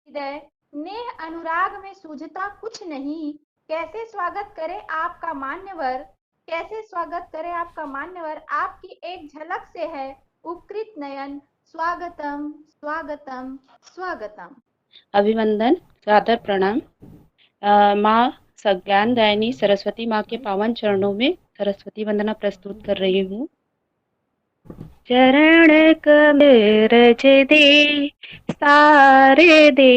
हृदय नेह अनुराग में सूझता कुछ नहीं, कैसे स्वागत करे आपका मान्यवर, कैसे स्वागत करे आपका मान्यवर, आपकी एक झलक से है उपकृत नयन, स्वागतम स्वागतम स्वागतम। अभिवंदन, सादर प्रणाम। माँ सज्ञानदायिनी सरस्वती माँ के पावन चरणों में सरस्वती वंदना प्रस्तुत कर रही हूँ। चरण कमल रज दे सारे दे,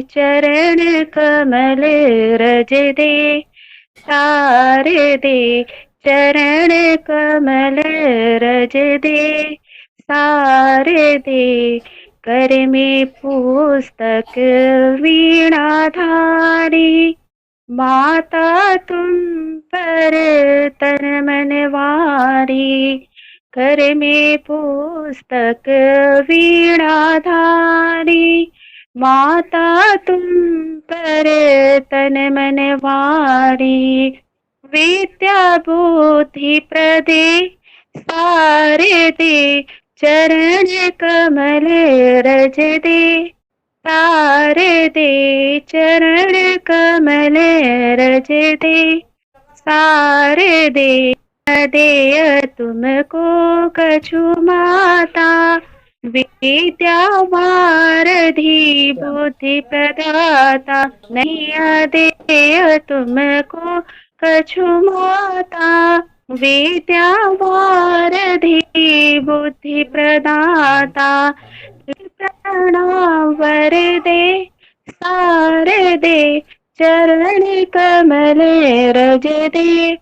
चरण कमल रज दे सारे दे, चरण कमल रज दे सारे दे, कर में पुस्तक वीणाधारी, माता तुम पर तन मन वारी, कर में पुस्तक वीणाधारी, माता तुम पर तन मन वारी, विद्या बुद्धि प्रदे सारे दे, चरण कमल रज दे सारे दे, चरण कमल रज दे सारे दे, देय तुमको कछु माता, विद्या वारधि बुद्धि प्रदाता, नहीं देय तुमको कछु माता, विद्या वारधि बुद्धि प्रदाता, प्रणाम वर दे सारे दे, चरण कमल रज दे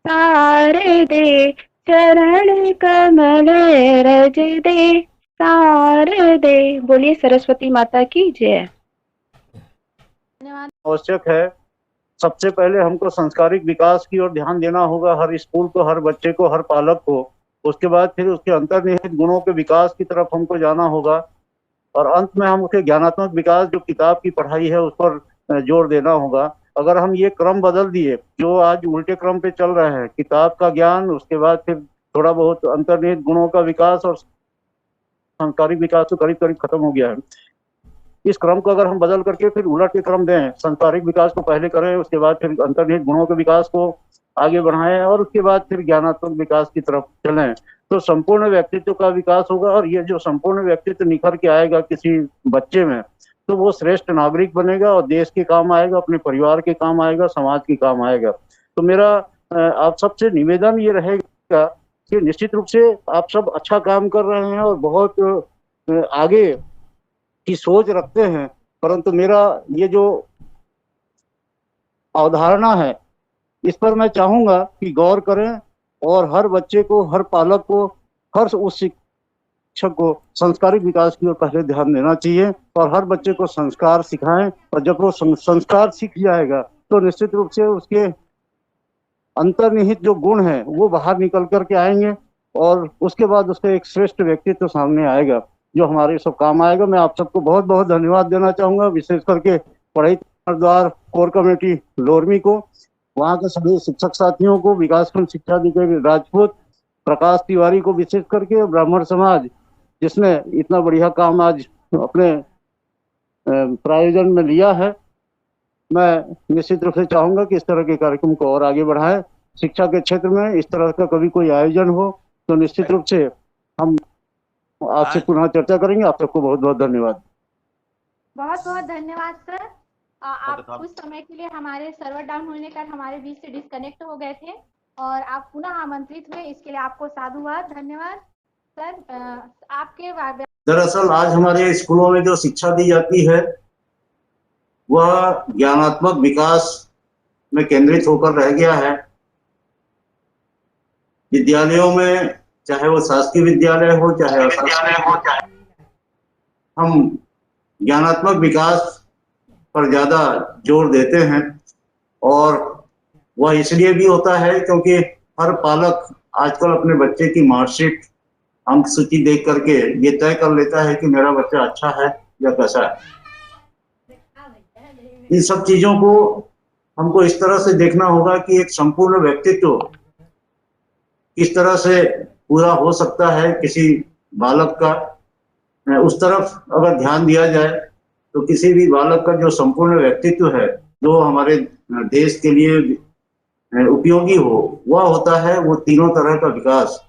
सारे दे, चरण कमल रज दे सारे दे। बोलिए सरस्वती माता की जय। आवश्यक है। सबसे पहले हमको सांस्कारिक विकास की ओर ध्यान देना होगा, हर स्कूल को, हर बच्चे को, हर पालक को। उसके बाद फिर उसके अंतर्निहित गुणों के विकास की तरफ हमको जाना होगा, और अंत में हम उसके ज्ञानात्मक विकास, जो किताब की पढ़ाई है, उस पर जोर देना होगा। अगर हम ये क्रम बदल दिए, जो आज उल्टे क्रम पे चल रहे हैं, किताब का ज्ञान, उसके बाद फिर थोड़ा बहुत अंतर्निहित गुणों का विकास और सांस्कारिक विकास तो करीब करीब खत्म हो गया है। इस क्रम को अगर हम बदल करके फिर उलट के क्रम दें, सांस्कारिक विकास को पहले करें, उसके बाद फिर अंतर्निहित गुणों के विकास को आगे बढ़ाएं, और उसके बाद फिर ज्ञानात्मक विकास की तरफ चलें, तो संपूर्ण व्यक्तित्व का विकास होगा। और ये जो संपूर्ण व्यक्तित्व निखर के आएगा किसी बच्चे में, तो वो श्रेष्ठ नागरिक बनेगा और देश के काम आएगा, अपने परिवार के काम आएगा, समाज के काम आएगा। तो मेरा आप सबसे निवेदन ये रहेगा कि निश्चित रूप से आप सब अच्छा काम कर रहे हैं और बहुत आगे की सोच रखते हैं, परंतु मेरा ये जो अवधारणा है, इस पर मैं चाहूंगा कि गौर करें, और हर बच्चे को, हर पालक को, हर उस शिक्षक को सांस्कारिक विकास की ओर पहले ध्यान देना चाहिए, और हर बच्चे को संस्कार सिखाएं। और जब वो संस्कार सीख जाएगा, तो निश्चित रूप से उसके अंतर्निहित जो गुण हैं वो बाहर निकल करके आएंगे, और उसके बाद उसका एक श्रेष्ठ व्यक्तित्व सामने आएगा, जो हमारे सब काम आएगा। मैं आप सबको बहुत बहुत धन्यवाद देना चाहूंगा, विशेष करके पढ़ाई द्वार कोर कमेटी लोरमी को, वहाँ के सभी शिक्षक साथियों को, विकासखंड शिक्षा अधिकारी राजपूत, प्रकाश तिवारी को विशेष करके, ब्राह्मण समाज जिसने इतना बढ़िया काम आज अपने प्रायोजन में लिया है। मैं निश्चित रूप से चाहूंगा कि इस तरह के कार्यक्रम को और आगे बढ़ाएं। शिक्षा के क्षेत्र में इस तरह का कभी कोई आयोजन हो तो निश्चित रूप से हम आपसे पुनः चर्चा करेंगे। आप सबको बहुत बहुत धन्यवाद। बहुत बहुत धन्यवाद सर। आप कुछ समय के लिए हमारे सर्वर डाउन होने का हमारे बीच से डिस्कनेक्ट हो गए थे और आप पुनः आमंत्रित हुए, इसके लिए आपको साधुवाद, धन्यवाद सर। आपके दरअसल आज हमारे स्कूलों में जो शिक्षा दी जाती है वह ज्ञानात्मक विकास में केंद्रित होकर रह गया है। विद्यालयों में, चाहे वो शासकीय विद्यालय हो चाहे अशासकीय हो, हम ज्ञानात्मक विकास पर ज्यादा जोर देते हैं, और वह इसलिए भी होता है क्योंकि हर पालक आजकल अपने बच्चे की मार्कशीट, अंक सूची देख करके ये तय कर लेता है कि मेरा बच्चा अच्छा है या कैसा है। इन सब चीजों को हमको इस तरह से देखना होगा कि एक संपूर्ण व्यक्तित्व किस तरह से पूरा हो सकता है किसी बालक का, उस तरफ अगर ध्यान दिया जाए तो किसी भी बालक का जो संपूर्ण व्यक्तित्व है, जो हमारे देश के लिए उपयोगी हो, वह होता है वो तीनों तरह का विकास।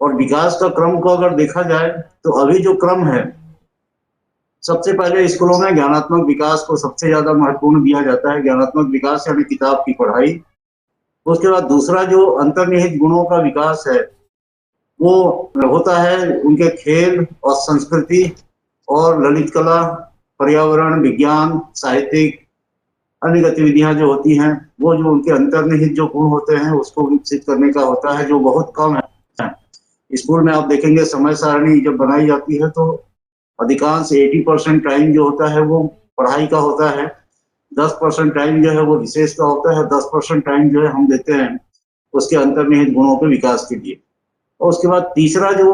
और विकास का क्रम को अगर देखा जाए तो अभी जो क्रम है, सबसे पहले स्कूलों में ज्ञानात्मक विकास को सबसे ज्यादा महत्वपूर्ण दिया जाता है। ज्ञानात्मक विकास यानी किताब की पढ़ाई। उसके बाद दूसरा जो अंतर्निहित गुणों का विकास है वो होता है उनके खेल और संस्कृति और ललित कला, पर्यावरण, विज्ञान, साहित्यिक अन्य गतिविधियां जो होती हैं, वो जो उनके अंतर्निहित जो गुण होते हैं उसको विकसित करने का होता है, जो बहुत कम है। स्कूल में आप देखेंगे समय सारणी जब बनाई जाती है तो अधिकांश 80% टाइम जो होता है वो पढ़ाई का होता है, 10% टाइम जो है वो विशेष का होता है, 10% टाइम जो है हम देते हैं उसके अंतर्निहित गुणों के विकास के लिए। और उसके बाद तीसरा जो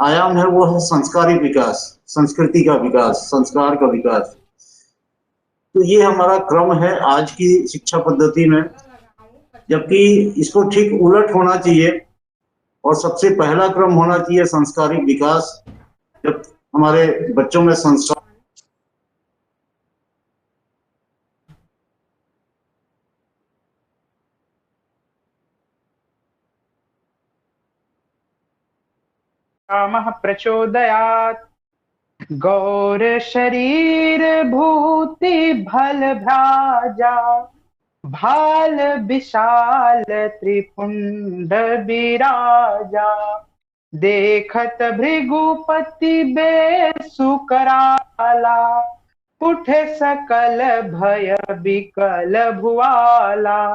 आयाम है वो है संस्कारिक विकास, संस्कृति का विकास, संस्कार का विकास। तो ये हमारा क्रम है आज की शिक्षा पद्धति में, जबकि इसको ठीक उलट होना चाहिए और सबसे पहला क्रम होना चाहिए संस्कारिक विकास। जब हमारे बच्चों में संस्कार कामः प्रचोदयात् गौर शरीर भूति भल भ्राजा भाल विशाल त्रिपुंड विराजा देखत भृगुपति बेसु कराला उठ सकल भय विकल भुआला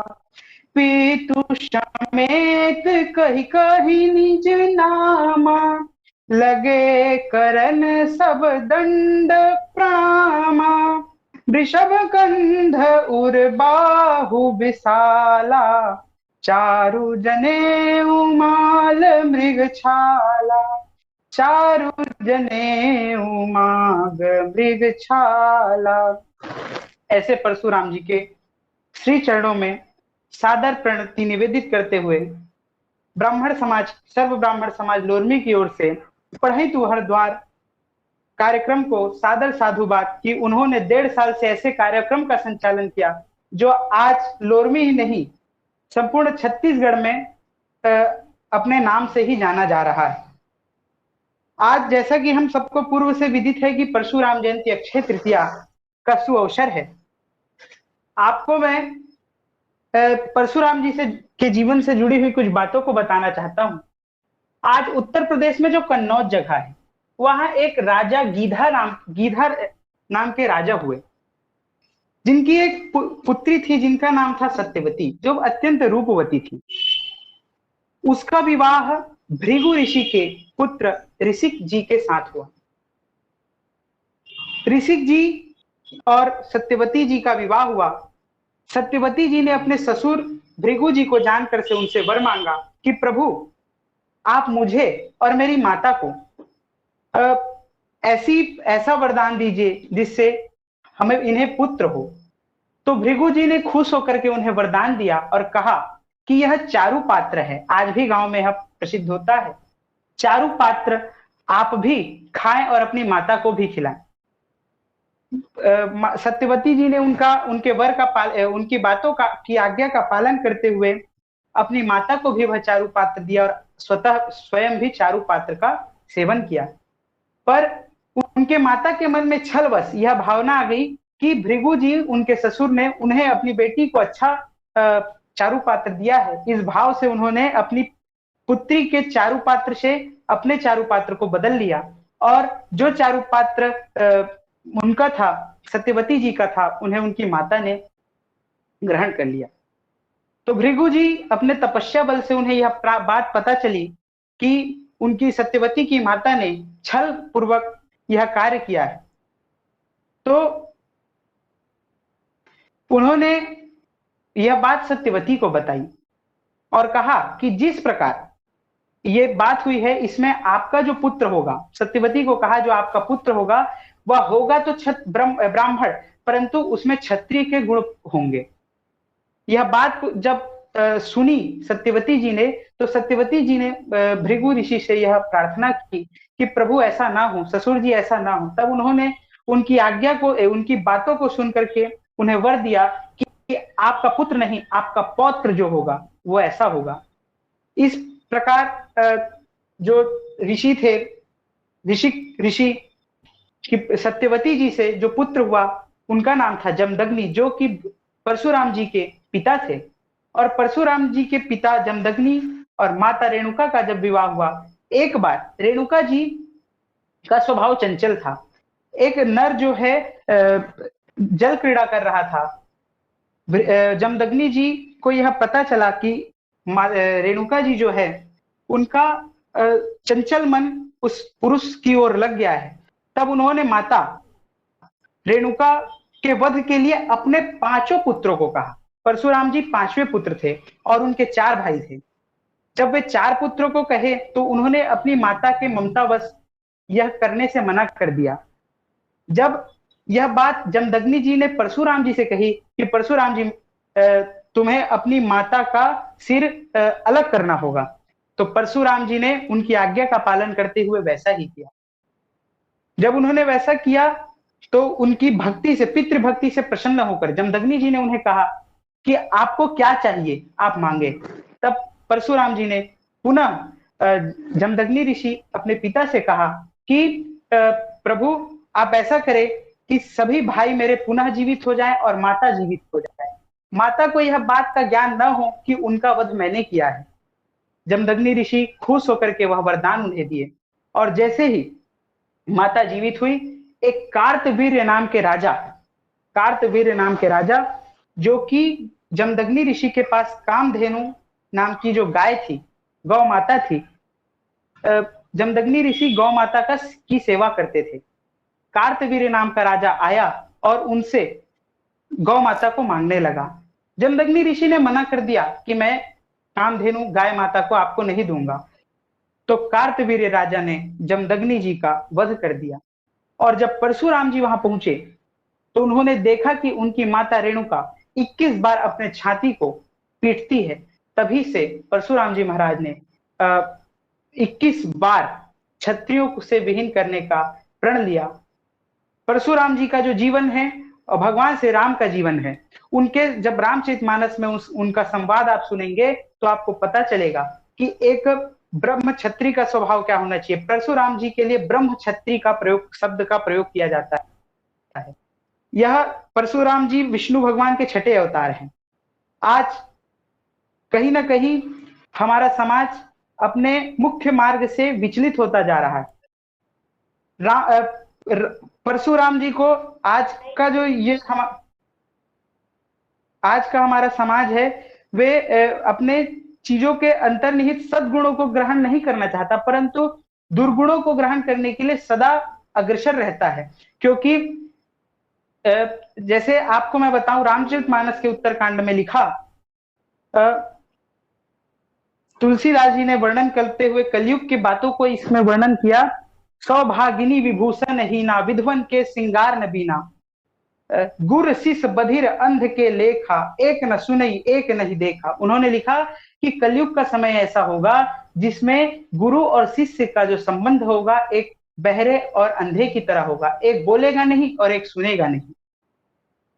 पीतु समेत कही कही निज नामा लगे करन सब दंड प्रामा वृषभ कंध उर बाहु विशाला चारु जने उमाल मृग छाला चारु जने उमाग मृग छाला। ऐसे परशुराम जी के श्री चरणों में सादर प्रणति निवेदित करते हुए ब्राह्मण समाज, सर्व ब्राह्मण समाज लोरमी की ओर से पढ़ई तू हरिद्वार कार्यक्रम को सादर साधुवाद कि उन्होंने 1.5 साल से ऐसे कार्यक्रम का संचालन किया जो आज लोरमी ही नहीं संपूर्ण छत्तीसगढ़ में अपने नाम से ही जाना जा रहा है। आज जैसा कि हम सबको पूर्व से विदित है कि परशुराम जयंती अक्षय तृतीया का सुअवसर है, आपको मैं परशुराम जी से के जीवन से जुड़ी हुई कुछ बातों को बताना चाहता हूं। आज उत्तर प्रदेश में जो कन्नौज जगह है, वहां एक राजा गीधा नाम के राजा हुए, जिनकी एक पुत्री थी जिनका नाम था सत्यवती, जो अत्यंत रूपवती थी। उसका विवाह भृगु ऋषि के पुत्र ऋषिक जी के साथ हुआ। ऋषिक जी और सत्यवती जी का विवाह हुआ। सत्यवती जी ने अपने ससुर भृगु जी को जानकर से उनसे वर मांगा कि प्रभु आप मुझे और मेरी माता को ऐसा वरदान दीजिए जिससे हमें इन्हें पुत्र हो। तो भृगु जी ने खुश होकर के उन्हें वरदान दिया और कहा कि यह चारु पात्र है। आज भी गांव में यह प्रसिद्ध होता है। चारु पात्र आप भी खाएं और अपनी माता को भी खिलाएं। सत्यवती जी ने उनके वर का उनकी बातों की आज्ञा का पालन करते हुए अपनी माता को भी वह चारु पात्र दिया और स्वयं भी चारु पात्र का सेवन किया। पर उनके माता के मन में छलवश यह भावना आ गई कि भृगु जी उनके ससुर ने उन्हें अपनी बेटी को अच्छा चारु पात्र दिया है। इस भाव से उन्होंने अपनी पुत्री के चारु पात्र से अपने चारु पात्र को बदल लिया और जो चारु पात्र उनका था, सत्यवती जी का था, उन्हें उनकी माता ने ग्रहण कर लिया। तो भृगु जी अपने तपस्या बल से उन्हें यह बात पता चली कि उनकी सत्यवती की माता ने छल पूर्वक यह कार्य किया है। तो उन्होंने यह बात सत्यवती को बताई और कहा कि जिस प्रकार ये बात हुई है इसमें आपका जो पुत्र होगा, सत्यवती को कहा जो आपका पुत्र होगा वह होगा तो ब्राह्मण, परंतु उसमें क्षत्रिय के गुण होंगे। यह बात जब सुनी सत्यवती जी ने, तो सत्यवती जी ने भृगु ऋषि से यह प्रार्थना की कि प्रभु ऐसा ना हो, ससुर जी ऐसा ना हो। तब उन्होंने उनकी आज्ञा को, उनकी बातों को सुन करके उन्हें वर दिया कि आपका पुत्र नहीं, आपका पौत्र जो होगा वो ऐसा होगा। इस प्रकार जो ऋषि थे, ऋषि कि सत्यवती जी से जो पुत्र हुआ उनका नाम था जमदग्नि, जो कि परशुराम जी के पिता थे। और परशुराम जी के पिता जमदग्नि और माता रेणुका का जब विवाह हुआ, एक बार रेणुका जी का स्वभाव चंचल था। एक नर जो है जल क्रीड़ा कर रहा था। जमदग्नि जी को यह पता चला कि रेणुका जी जो है उनका चंचल मन उस पुरुष की ओर लग गया है। तब उन्होंने माता रेणुका के वध के लिए अपने 5 पुत्रों को कहा। परशुराम जी 5वें पुत्र थे और उनके 4 भाई थे। जब वे 4 पुत्रों को कहे तो उन्होंने अपनी माता के ममतावश यह करने से मना कर दिया। जब यह बात जमदग्नि जी ने परशुराम जी से कही कि परशुराम जी तुम्हें अपनी माता का सिर अलग करना होगा, तो परशुराम जी ने उनकी आज्ञा का पालन करते हुए वैसा ही किया। जब उन्होंने वैसा किया तो उनकी भक्ति से, पितृभक्ति से प्रसन्न होकर जमदग्नि जी ने उन्हें कहा कि आपको क्या चाहिए आप मांगे। तब परशुराम जी ने पुनः जमदग्नि ऋषि अपने पिता से कहा कि प्रभु आप ऐसा करें कि सभी भाई मेरे पुनः जीवित हो जाएं और माता जीवित हो जाए। माता को यह बात का ज्ञान न हो कि उनका वध मैंने किया है। जमदग्नि ऋषि खुश होकर के वह वरदान उन्हें दिए और जैसे ही माता जीवित हुई, एक कार्तवीर्य नाम के राजा जो कि जमदग्नि ऋषि के पास कामधेनु नाम की जो गाय थी, गौ माता थी, जमदग्नि ऋषि गौ माता की सेवा करते थे। कार्तवीर्य नाम का राजा आया और उनसे गौ माता को मांगने लगा। जमदग्नि ऋषि ने मना कर दिया कि मैं कामधेनु गाय माता को आपको नहीं दूंगा। तो कार्तवीर्य राजा ने जमदग्नि जी का वध कर दिया। और जब परशुराम जी वहां पहुंचे तो उन्होंने देखा कि उनकी माता रेणुका 21 बार अपने छाती को पीटती है। तभी से परशुराम जी महाराज ने 21 बार क्षत्रियों से विहीन करने का प्रण लिया। परशुराम जी का जो जीवन है और भगवान श्री राम का जीवन है, उनके जब रामचरितमानस में उनका संवाद आप सुनेंगे तो आपको पता चलेगा कि एक ब्रह्म क्षत्रिय का स्वभाव क्या होना चाहिए। परशुराम जी के लिए ब्रह्म क्षत्रिय का प्रयोग, शब्द का प्रयोग किया जाता है। यह परशुराम जी विष्णु भगवान के 6ठे अवतार हैं। आज कहीं ना कहीं हमारा समाज अपने मुख्य मार्ग से विचलित होता जा रहा है। परशुराम जी को आज का जो आज का हमारा समाज है, वे अपने चीजों के अंतर्निहित सद्गुणों को ग्रहण नहीं करना चाहता, परंतु दुर्गुणों को ग्रहण करने के लिए सदा अग्रसर रहता है। क्योंकि जैसे आपको मैं बताऊं, रामचरितमानस के उत्तरकांड में लिखा, तुलसीदास जी ने वर्णन करते हुए कलयुग की बातों को इसमें वर्णन किया। सौभागिनी विभूषण हीना, विधवन के श्रृंगार न बीना, गुर शिष बधिर अंध के लेखा, एक न सुनई एक नहीं देखा। उन्होंने लिखा कि कलयुग का समय ऐसा होगा जिसमें गुरु और शिष्य का जो संबंध होगा एक बहरे और अंधे की तरह होगा, एक बोलेगा नहीं और एक सुनेगा नहीं।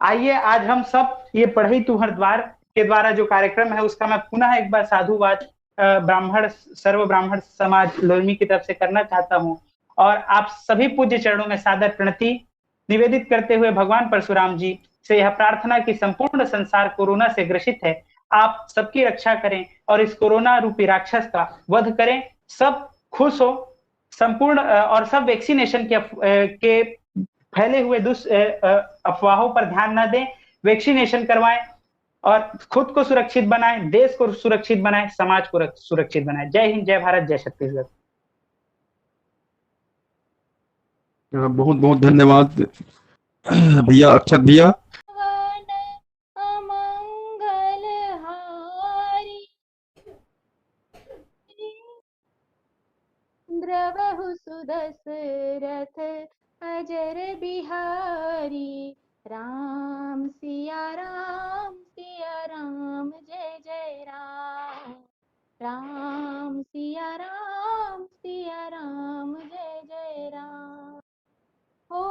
आइए आज हम सब ये पढ़ई तुहर द्वार के द्वारा जो कार्यक्रम है उसका मैं पुनः एक बार साधुवाद ब्राह्मण, सर्व ब्राह्मण समाज लोरमी की तरफ से करना चाहता हूं और आप सभी पूज्य चरणों में सादर प्रणति निवेदित करते हुए भगवान परशुराम जी से यह प्रार्थना की संपूर्ण संसार कोरोना से ग्रसित है, आप सबकी रक्षा करें और इस कोरोना रूपी राक्षस का वध करें। सब खुश हो संपूर्ण और सब वैक्सीनेशन के फैले हुए अफवाहों पर ध्यान न दें, वैक्सीनेशन करवाएं और खुद को सुरक्षित बनाएं, देश को सुरक्षित बनाएं, समाज को सुरक्षित बनाएं। जय हिंद, जय भारत, जय छत्तीसगढ़। बहुत बहुत धन्यवाद भैया, अक्षत भैया। द्रवहु सुदशरथ अजर बिहारी, राम सिया राम जय जय राम, राम सिया राम जय जय राम। ओ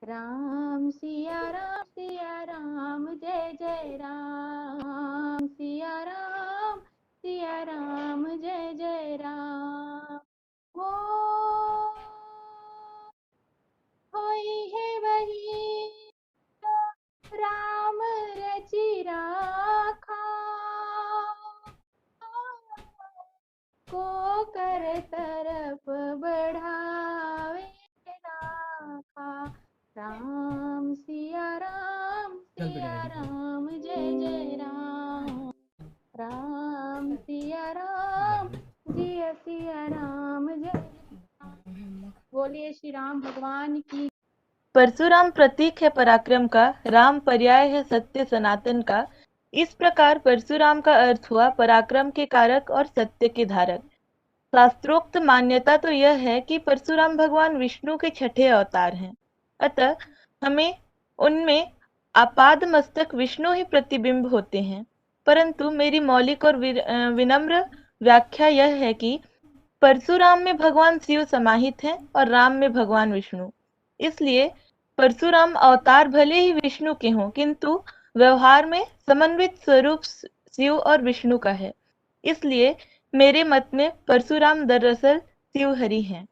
राम सिया राम जय जय राम सिया राम जय जय राम। वो होई है वही जो राम रचि राखा, को कर तरफ बढ़ावे राखा। राम सिया राम जय जय राम। राम सिया राम जय सिया राम जय। बोलिए श्री राम भगवान की। परशुराम प्रतीक है पराक्रम का, राम पर्याय है सत्य सनातन का। इस प्रकार परशुराम का अर्थ हुआ पराक्रम के कारक और सत्य के धारक। शास्त्रोक्त मान्यता तो यह है कि परशुराम भगवान विष्णु के छठे अवतार हैं, अतः हमें उनमें आपाद मस्तक विष्णु ही प्रतिबिंब होते हैं। परंतु मेरी मौलिक और विनम्र व्याख्या यह है कि परशुराम में भगवान शिव समाहित हैं और राम में भगवान विष्णु। इसलिए परशुराम अवतार भले ही विष्णु के हों, किंतु व्यवहार में समन्वित स्वरूप शिव और विष्णु का है। इसलिए मेरे मत में परशुराम दरअसल शिवहरि हैं।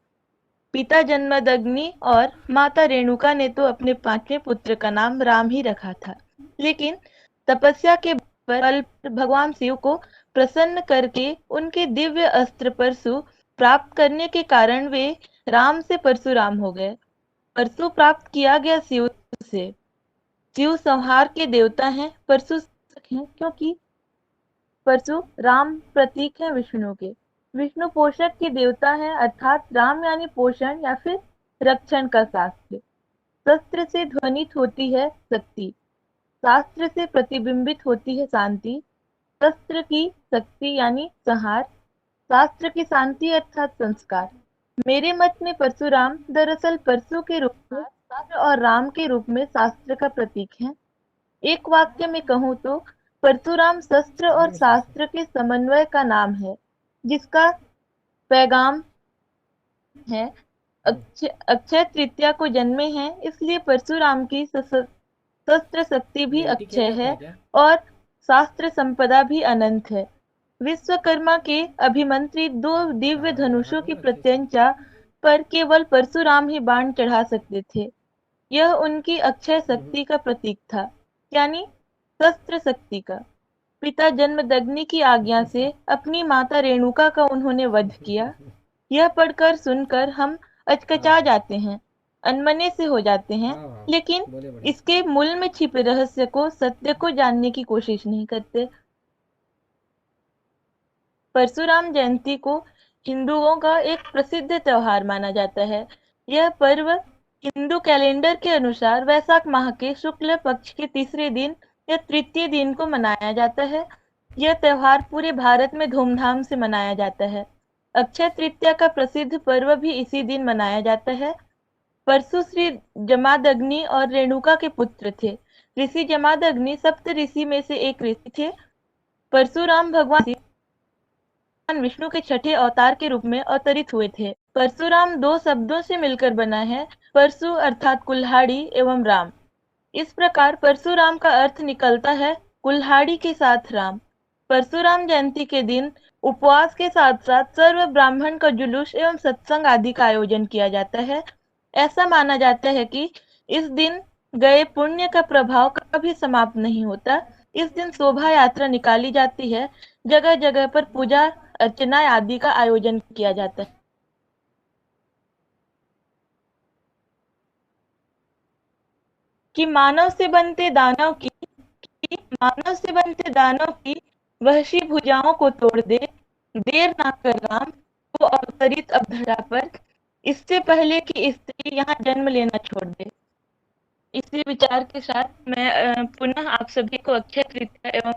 पिता जन्मदग्नि और माता रेणुका ने तो अपने पांचवें पुत्र का नाम राम ही रखा था, लेकिन तपस्या के बल पर भगवान शिव को प्रसन्न करके उनके दिव्य अस्त्र परशु प्राप्त करने के कारण वे राम से परशुराम हो गए। परशु प्राप्त किया गया शिव से। शिव संहार के देवता हैं, परशु हैं, क्योंकि परशु राम प्रतीक है विष्णु के। विष्णु पोषक के देवता हैं, अर्थात राम यानी पोषण या फिर रक्षण का शास्त्र। शस्त्र से ध्वनित होती है शक्ति, शास्त्र से प्रतिबिंबित होती है शांति। शस्त्र की शक्ति यानी संहार, शास्त्र की शांति अर्थात संस्कार। मेरे मत में परशुराम दरअसल परशु के रूप में शास्त्र और राम के रूप में शास्त्र का प्रतीक है। एक वाक्य में कहूँ तो परशुराम शस्त्र और शास्त्र के समन्वय का नाम है, जिसका पैगाम है अक्षय तृतीया को जन्मे हैं, इसलिए परशुराम की शस्त्र शक्ति भी अक्षय है और शास्त्र संपदा भी अनंत है। विश्वकर्मा के अभिमंत्रित 2 दिव्य धनुषों की प्रत्यंचा पर केवल परशुराम ही बाण चढ़ा सकते थे। यह उनकी अक्षय शक्ति का प्रतीक था, यानी शस्त्र शक्ति का। पिता जन्मदग्नि की आज्ञा से अपनी माता रेणुका का उन्होंने वध किया। यह पढ़कर सुनकर हम अचकचा जाते हैं, अनमने से हो जाते हैं, लेकिन इसके मूल में छिपे रहस्य को, सत्य को जानने की कोशिश नहीं करते। परशुराम जयंती को हिंदुओं का एक प्रसिद्ध त्योहार माना जाता है। यह पर्व हिंदू कैलेंडर के अनुसार वैशाख माह के शुक्ल पक्ष के तीसरे दिन या तृतीय दिन को मनाया जाता है। यह त्योहार पूरे भारत में धूमधाम से मनाया जाता है। अक्षय तृतीया का प्रसिद्ध पर्व भी इसी दिन मनाया जाता है। परशु श्री जमादग्नि और रेणुका के पुत्र थे। ऋषि जमादग्नि सप्त ऋषि में से एक ऋषि थे। परशुराम भगवान विष्णु के छठे अवतार के रूप में अवतरित हुए थे। परशुराम 2 शब्दों से मिलकर बना है, परशु अर्थात कुल्हाड़ी एवं राम। इस प्रकार परशुराम का अर्थ निकलता है कुल्हाड़ी के साथ राम। परशुराम जयंती के दिन उपवास के साथ साथ सर्व ब्राह्मण का जुलूस एवं सत्संग आदि का आयोजन किया जाता है। ऐसा माना जाता है कि इस दिन गए पुण्य का प्रभाव कभी समाप्त नहीं होता। इस दिन शोभा यात्रा निकाली जाती है, जगह जगह पर पूजा अर्चना आदि का आयोजन किया जाता है। कि मानव से बनते दानव की वहशी भुजाओं को तोड़ दे, देर ना कर राम को अवतरित अब धरा पर, इससे पहले कि स्त्री यहाँ जन्म लेना छोड़ दे। इसी विचार के साथ मैं पुनः आप सभी को अक्षय तृतीया एवं